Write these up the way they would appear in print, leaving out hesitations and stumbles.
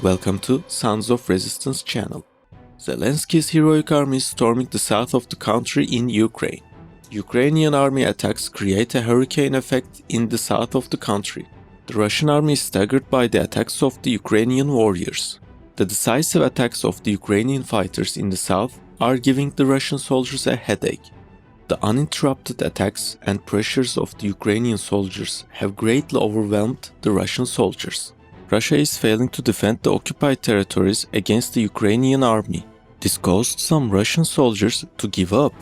Welcome to Sons of Resistance channel. Zelensky's heroic army is storming the south of the country in Ukraine. Ukrainian army attacks create a hurricane effect in the south of the country. The Russian army is staggered by the attacks of the Ukrainian warriors. The decisive attacks of the Ukrainian fighters in the south are giving the Russian soldiers a headache. The uninterrupted attacks and pressures of the Ukrainian soldiers have greatly overwhelmed the Russian soldiers. Russia is failing to defend the occupied territories against the Ukrainian army. This caused some Russian soldiers to give up.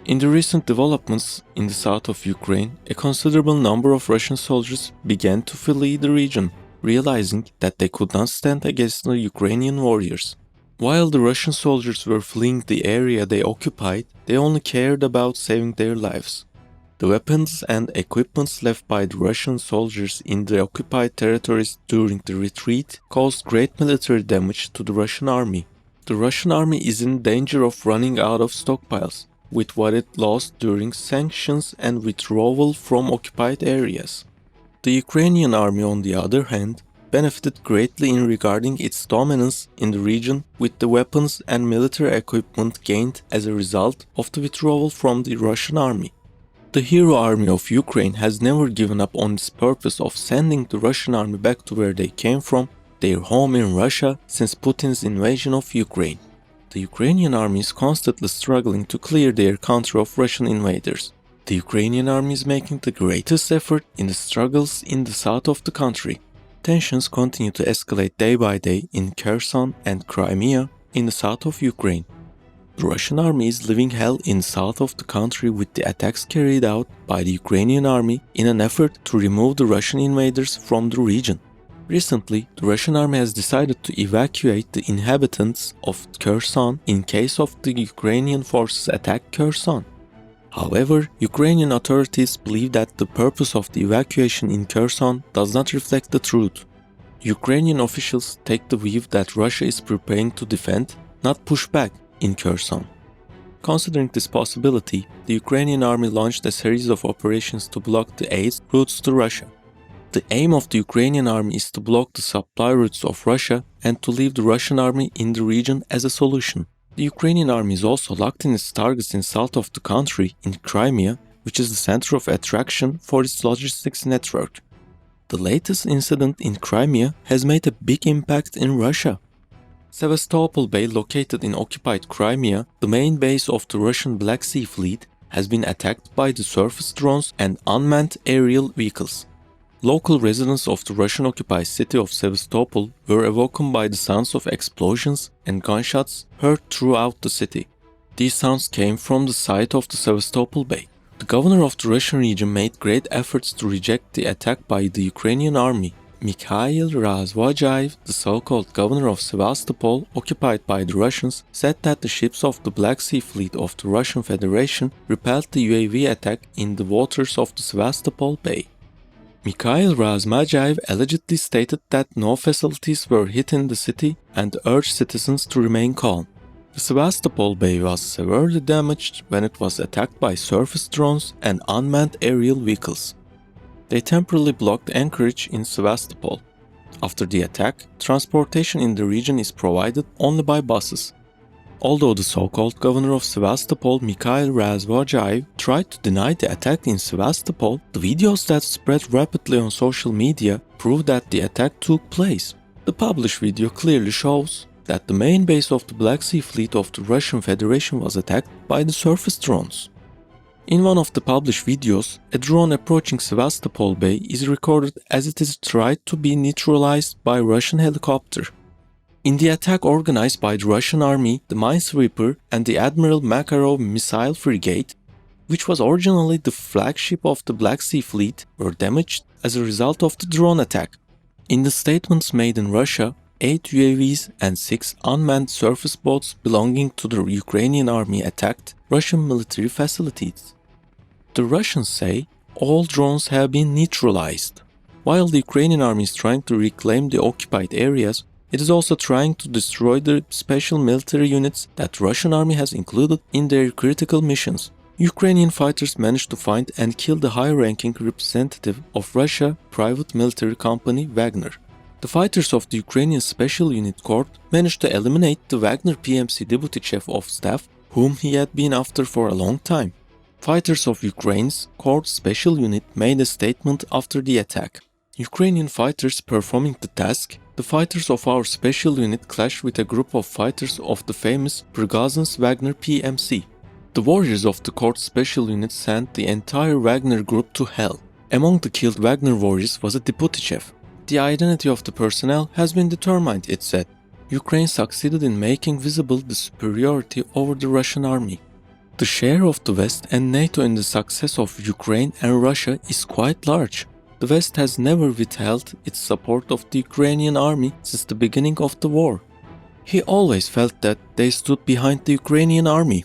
In the recent developments in the south of Ukraine, a considerable number of Russian soldiers began to flee the region, realizing that they could not stand against the Ukrainian warriors. While the Russian soldiers were fleeing the area they occupied, they only cared about saving their lives. The weapons and equipment left by the Russian soldiers in the occupied territories during the retreat caused great military damage to the Russian army. The Russian army is in danger of running out of stockpiles, with what it lost during sanctions and withdrawal from occupied areas. The Ukrainian army, on the other hand, benefited greatly in regarding its dominance in the region with the weapons and military equipment gained as a result of the withdrawal from the Russian army. The hero army of Ukraine has never given up on its purpose of sending the Russian army back to where they came from, their home in Russia, since Putin's invasion of Ukraine. The Ukrainian army is constantly struggling to clear their country of Russian invaders. The Ukrainian army is making the greatest effort in the struggles in the south of the country. Tensions continue to escalate day by day in Kherson and Crimea in the south of Ukraine. The Russian army is living hell in the south of the country with the attacks carried out by the Ukrainian army in an effort to remove the Russian invaders from the region. Recently, the Russian army has decided to evacuate the inhabitants of Kherson in case of the Ukrainian forces attack Kherson. However, Ukrainian authorities believe that the purpose of the evacuation in Kherson does not reflect the truth. Ukrainian officials take the view that Russia is preparing to defend, not push back, in Kherson. Considering this possibility, the Ukrainian army launched a series of operations to block the aid routes to Russia. The aim of the Ukrainian army is to block the supply routes of Russia and to leave the Russian army in the region as a solution. The Ukrainian army is also locked in its targets in south of the country in Crimea, which is the center of attraction for its logistics network. The latest incident in Crimea has made a big impact in Russia. Sevastopol Bay, located in occupied Crimea, the main base of the Russian Black Sea Fleet, has been attacked by the surface drones and unmanned aerial vehicles. Local residents of the Russian-occupied city of Sevastopol were awoken by the sounds of explosions and gunshots heard throughout the city. These sounds came from the side of the Sevastopol Bay. The governor of the Russian region made great efforts to reject the attack by the Ukrainian army. Mikhail Razvojayev, the so-called governor of Sevastopol, occupied by the Russians, said that the ships of the Black Sea Fleet of the Russian Federation repelled the UAV attack in the waters of the Sevastopol Bay. Mikhail Razvojayev allegedly stated that no facilities were hit in the city and urged citizens to remain calm. The Sevastopol Bay was severely damaged when it was attacked by surface drones and unmanned aerial vehicles. They temporarily blocked anchorage in Sevastopol. After the attack, transportation in the region is provided only by buses. Although the so-called governor of Sevastopol, Mikhail Razvojayev, tried to deny the attack in Sevastopol, the videos that spread rapidly on social media prove that the attack took place. The published video clearly shows that the main base of the Black Sea Fleet of the Russian Federation was attacked by the surface drones. In one of the published videos, a drone approaching Sevastopol Bay is recorded as it is tried to be neutralized by a Russian helicopter. In the attack organized by the Russian army, the Minesweeper and the Admiral Makarov missile frigate, which was originally the flagship of the Black Sea Fleet, were damaged as a result of the drone attack. In the statements made in Russia, 8 UAVs and 6 unmanned surface boats belonging to the Ukrainian army attacked Russian military facilities. The Russians say all drones have been neutralized. While the Ukrainian army is trying to reclaim the occupied areas, it is also trying to destroy the special military units that the Russian army has included in their critical missions. Ukrainian fighters managed to find and kill the high-ranking representative of Russia private military company Wagner. The fighters of the Ukrainian Special Unit Corps managed to eliminate the Wagner PMC deputy chief of staff, whom he had been after for a long time. Fighters of Ukraine's Corps Special Unit made a statement after the attack. Ukrainian fighters performing the task, the fighters of our special unit clashed with a group of fighters of the famous Brigazins Wagner PMC. The warriors of the Corps Special Unit sent the entire Wagner group to hell. Among the killed Wagner warriors was a deputy chief. The identity of the personnel has been determined, it said. Ukraine succeeded in making visible the superiority over the Russian army. The share of the West and NATO in the success of Ukraine and Russia is quite large. The West has never withheld its support of the Ukrainian army since the beginning of the war. He always felt that they stood behind the Ukrainian army.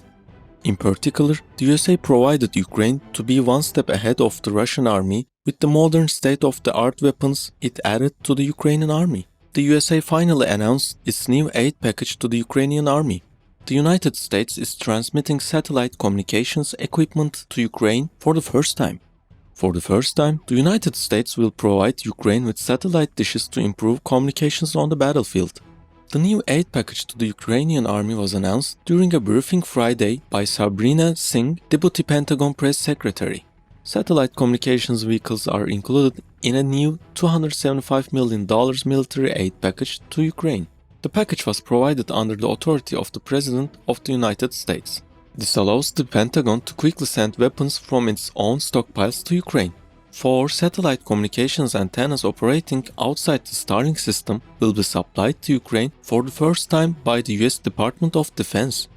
In particular, the USA provided Ukraine to be one step ahead of the Russian army with the modern state-of-the-art weapons it added to the Ukrainian army. The USA finally announced its new aid package to the Ukrainian army. The United States is transmitting satellite communications equipment to Ukraine for the first time. For the first time, the United States will provide Ukraine with satellite dishes to improve communications on the battlefield. The new aid package to the Ukrainian army was announced during a briefing Friday by Sabrina Singh, Deputy Pentagon Press Secretary. Satellite communications vehicles are included in a new $275 million military aid package to Ukraine. The package was provided under the authority of the President of the United States. This allows the Pentagon to quickly send weapons from its own stockpiles to Ukraine. 4 satellite communications antennas operating outside the Starlink system will be supplied to Ukraine for the first time by the US Department of Defense.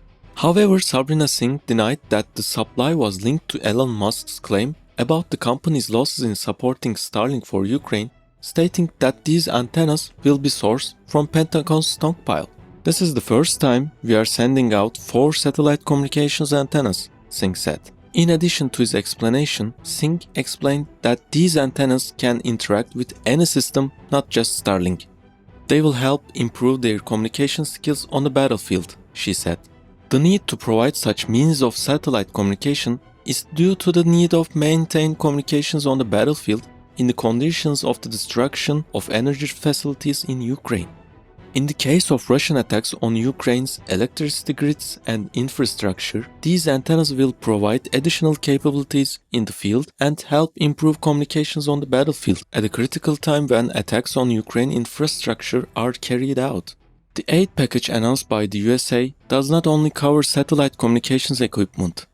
However, Sabrina Singh denied that the supply was linked to Elon Musk's claim about the company's losses in supporting Starlink for Ukraine, stating that these antennas will be sourced from Pentagon's stockpile. This is the first time we are sending out 4 satellite communications antennas, Singh said. In addition to his explanation, Singh explained that these antennas can interact with any system, not just Starlink. They will help improve their communication skills on the battlefield, she said. The need to provide such means of satellite communication is due to the need of maintain communications on the battlefield in the conditions of the destruction of energy facilities in Ukraine. In the case of Russian attacks on Ukraine's electricity grids and infrastructure, these antennas will provide additional capabilities in the field and help improve communications on the battlefield at a critical time when attacks on Ukraine infrastructure are carried out. The aid package announced by the USA does not only cover satellite communications equipment.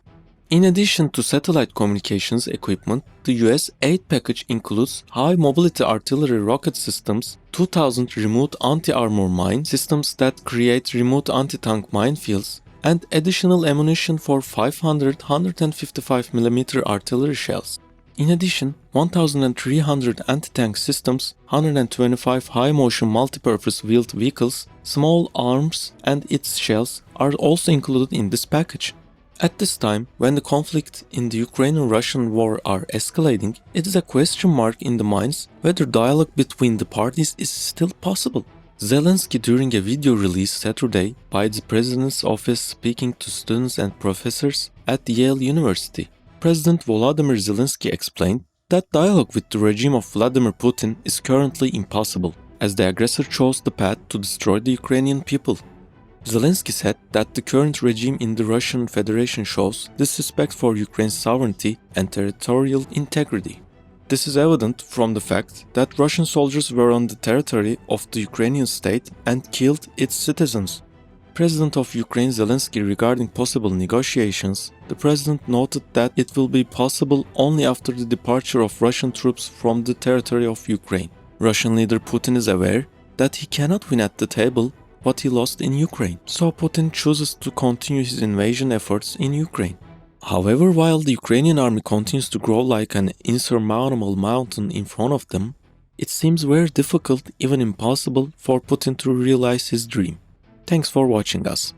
In addition to satellite communications equipment, the US aid package includes high-mobility artillery rocket systems, 2,000 remote anti-armor mine systems that create remote anti-tank minefields, and additional ammunition for 500 155mm artillery shells. In addition, 1,300 anti-tank systems, 125 high-motion multipurpose wheeled vehicles, small arms, and its shells are also included in this package. At this time, when the conflict in the Ukrainian-Russian war are escalating, it is a question mark in the minds whether dialogue between the parties is still possible. Zelensky, during a video released Saturday by the President's office speaking to students and professors at Yale University, President Volodymyr Zelensky explained that dialogue with the regime of Vladimir Putin is currently impossible, as the aggressor chose the path to destroy the Ukrainian people. Zelensky said that the current regime in the Russian Federation shows disrespect for Ukraine's sovereignty and territorial integrity. This is evident from the fact that Russian soldiers were on the territory of the Ukrainian state and killed its citizens. President of Ukraine Zelensky regarding possible negotiations, the president noted that it will be possible only after the departure of Russian troops from the territory of Ukraine. Russian leader Putin is aware that he cannot win at the table what he lost in Ukraine, so Putin chooses to continue his invasion efforts in Ukraine. However, while the Ukrainian army continues to grow like an insurmountable mountain in front of them, it seems very difficult, even impossible, for Putin to realize his dream. Thanks for watching us.